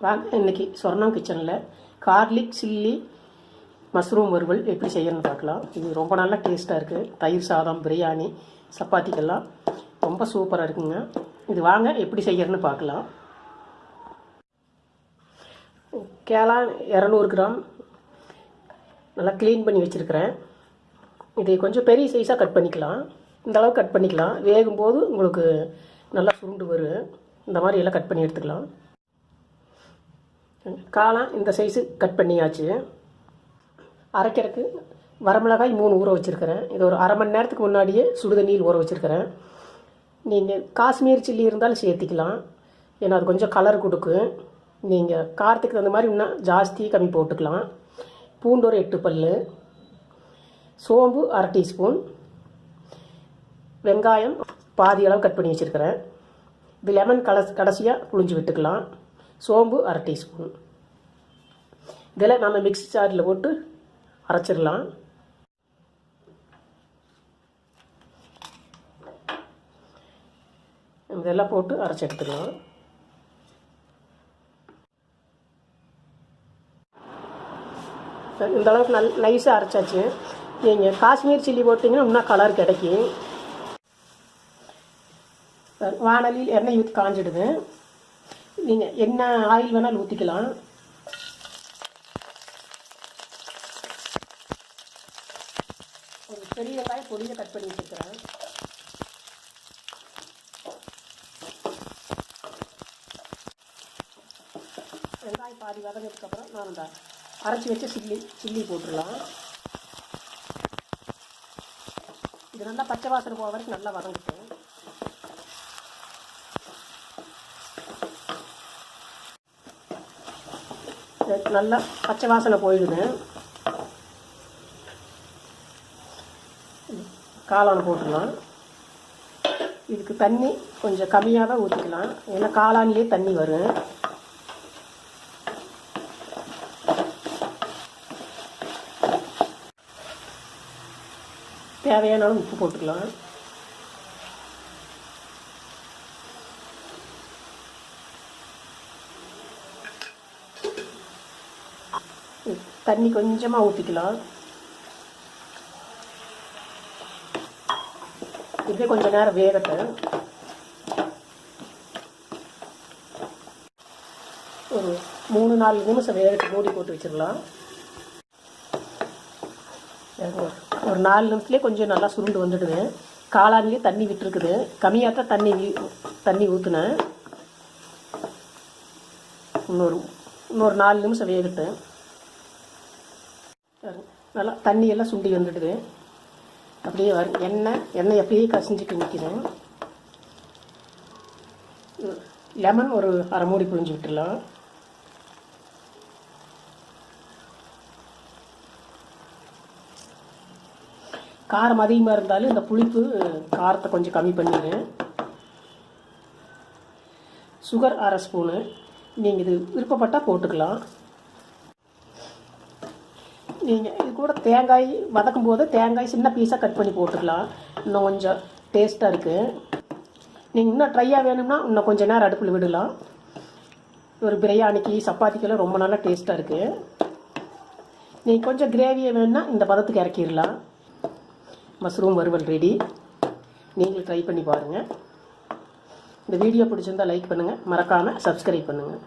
வாங்க இன்றைக்கி சொர்ணம் கிச்சனில் கார்லிக் சில்லி மஷ்ரூம் வறுவல் எப்படி செய்யணும்னு பார்க்கலாம். இது ரொம்ப நல்லா டேஸ்ட்டாக இருக்குது. தயிர் சாதம், பிரியாணி, சப்பாத்திக்கெல்லாம் ரொம்ப சூப்பராக இருக்குங்க. இது வாங்க எப்படி செய்யணும்னு பார்க்கலாம். கேளான் 200 கிராம் நல்லா க்ளீன் பண்ணி வச்சுருக்கிறேன். இதை கொஞ்சம் பெரிய சைஸாக கட் பண்ணிக்கலாம். இந்த அளவு கட் பண்ணிக்கலாம். வேகும்போது உங்களுக்கு நல்லா சுருண்டு வரும். இந்த மாதிரி எல்லாம் கட் பண்ணி எடுத்துக்கலாம். காளான் இந்த சைஸு கட் பண்ணியாச்சு. அரைக்கிறதுக்கு வரமிளகாய் 3 ஊற வச்சுருக்கிறேன். இது ஒரு அரை மணி நேரத்துக்கு முன்னாடியே சுடுதண்ணியில் ஊற வச்சுருக்கிறேன். நீங்கள் காஷ்மீர் சில்லி இருந்தாலும் சேர்த்திக்கலாம், ஏன்னா அது கொஞ்சம் கலர் கொடுக்கும். நீங்கள் காரத்துக்கு தகுந்த மாதிரி இன்னும் ஜாஸ்தி கம்மி போட்டுக்கலாம். பூண்டு ஒரு 8 பல், சோம்பு அரை டீஸ்பூன், வெங்காயம் பாதி அளவு கட் பண்ணி வச்சுருக்கிறேன். இது லெமன் கடைசியாக புழிஞ்சு விட்டுக்கலாம். சோம்பு அரை டீஸ்பூன். இதில் நம்ம மிக்ஸி ஜாரில் போட்டு அரைச்சிடலாம். இதெல்லாம் போட்டு அரைச்சி எடுத்துக்கலாம். இந்த அளவுக்கு நைஸாக அரைச்சாச்சு. நீங்கள் காஷ்மீர் சில்லி போட்டிங்கன்னா இன்னும் கலர் கிடைக்கும். வானலியில் எண்ணெய் ஊற்றி காஞ்சிடுது. நீங்கள் என்ன ஆயில் வேணாலும் ஊற்றிக்கலாம். ஒரு பெரிய வெங்காயம் பொடியை கட் பண்ணி வச்சுக்கிறேன். வெங்காயம் பாதி வதங்கினதுக்கப்புறம் நான் இந்த அரைச்சி வச்ச சில்லி போட்டுடலாம். இது நல்லா பச்சை வாசனை போக வரைக்கும் நல்லா வதங்கிட்டேன். நல்லா பச்சை வாசனை போயிடுது. காளானை போட்டுடலாம். இதுக்கு தண்ணி கொஞ்சம் கம்மியாக தான் ஊற்றிக்கலாம், ஏன்னா காளான்லேயே தண்ணி வரும். தேவையான அளவு உப்பு போட்டுக்கலாம். தண்ணி கொஞ்சமாக ஊற்றிக்கலாம். இப்படியே கொஞ்சம் நேரம் வேகட்டும். ஒரு 3-4 நிமிஷம் வேகட்டு மூடி போட்டு வச்சிடலாம். ஒரு 4 நிமிஷத்துலேயே கொஞ்சம் நல்லா சுருண்டு வந்துடுது. காளான்லேயே தண்ணி விட்டுருக்குது. கம்மியாக தான் தண்ணி ஊற்றுனேன். இன்னொரு 4 நிமிஷம் வேகட்டு. நல்லா தண்ணியெல்லாம் சுண்டி வந்துடுது. அப்படியே வரும் எண்ணெய் அப்படியே கசிஞ்சிட்டு நிற்கிறேன். லெமன் ஒரு அரை மூடி புழிஞ்சு விட்டுடலாம். காரம் அதிகமாக இருந்தாலும் இந்த புளிப்பு காரத்தை கொஞ்சம் கம்மி பண்ணிடுறேன். சுகர் அரை ஸ்பூனு. நீங்கள் இது விருப்பப்பட்டால் போட்டுக்கலாம். நீங்கள் இது கூட தேங்காய் வதக்கும் போது தேங்காய் சின்ன பீஸாக கட் பண்ணி போட்டுக்கலாம். இன்னும் கொஞ்சம் டேஸ்ட்டாக இருக்குது. நீங்கள் இன்னும் ட்ரையாக வேணும்னா இன்னும் கொஞ்சம் நேரம் அடுப்பில் விடலாம். ஒரு பிரியாணிக்கு, சப்பாத்திக்கெல்லாம் ரொம்ப நல்லா டேஸ்ட்டாக இருக்குது. நீங்கள் கொஞ்சம் கிரேவியை வேணும்னா இந்த பதத்துக்கு இறக்கிடலாம். மஷ்ரூம் வறுவல் ரெடி. நீங்களும் ட்ரை பண்ணி பாருங்கள். இந்த வீடியோ பிடிச்சிருந்தால் லைக் பண்ணுங்கள், மறக்காமல் சப்ஸ்கிரைப் பண்ணுங்கள்.